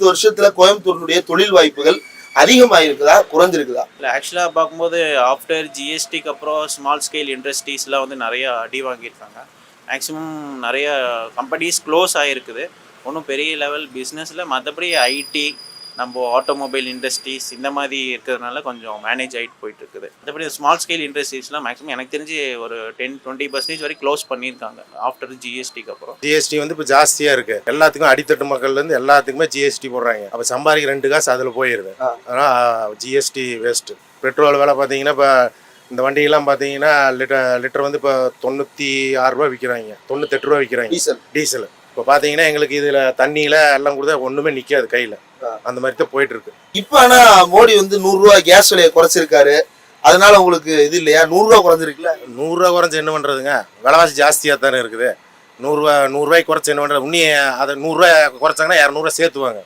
வருஷத்துல கோயம்புத்தூருடைய தொழில் வாய்ப்புகள் அதிகமாயிருக்குதா குறைஞ்சிருக்குதா? இல்லை ஆக்சுவலாக பார்க்கும்போது ஆஃப்டர் ஜிஎஸ்டிக்கு அப்புறம் ஸ்மால் ஸ்கேல் இண்டஸ்ட்ரீஸ்லாம் வந்து நிறையா அடி வாங்கியிருக்காங்க. மேக்ஸிமம் நிறைய கம்பெனிஸ் க்ளோஸ் ஆகிருக்குது. ஒன்றும் பெரிய லெவல் பிஸ்னஸில் மற்றபடி ஐடி நம்ம ஆட்டோமொபைல் இண்டஸ்ட்ரீஸ் இந்த மாதிரி இருக்கிறதுனால கொஞ்சம் மேனேஜ் ஆகிட்டு போயிட்டுருக்குது. மற்றபடி ஸ்மால் ஸ்கேல் இண்டஸ்ட்ரீஸ்லாம் மேக்ஸிமம் எனக்கு தெரிஞ்சு ஒரு 10-20% வரைக்கும் க்ளோஸ் பண்ணியிருக்காங்க ஆஃப்டர் ஜிஎஸ்டிக்கு அப்புறம். ஜிஎஸ்டி வந்து இப்போ ஜாஸ்தியாக இருக்குது. எல்லாத்துக்கும் அடித்தட்டு மக்கள்லேருந்து எல்லாத்துக்குமே ஜிஎஸ்டி போடுறாங்க. அப்போ சம்பாதிக்க 2 காசு அதில் போயிடுது. அதனால் ஜிஎஸ்டி வேஸ்ட்டு. பெட்ரோல் விலை பார்த்தீங்கன்னா இப்போ இந்த வண்டியெல்லாம் பார்த்தீங்கன்னா லிட்டர் வந்து இப்போ 96 ரூபா விற்கிறாங்க, 98 ரூபா விற்கிறாங்க டீசல். இப்போ பார்த்தீங்கன்னா எங்களுக்கு இதில் தண்ணியில் எல்லாம் கொடுத்தா ஒன்றுமே நிற்காது கையில். அந்த மாதிரி தான் போயிட்டு இருக்கு. இப்ப ஆனா மோடி வந்து 100 ரூபாய் கேஸ் விலையை குறைச்சிருக்காரு. அதனால உங்களுக்கு இது இல்லையா? 100 ரூபாய் குறைஞ்சிருக்குல்ல? 100 ரூபா குறைஞ்சி என்ன பண்ணுறதுங்க? விலைவாசி ஜாஸ்தியாக தானே இருக்குது. 100 ரூபாய்க்கு குறைச்சி என்ன பண்ணுறது? இன்னும் அதை 100 ரூபாய் குறைச்சாங்கன்னா 200 ரூபா சேர்த்துவாங்க.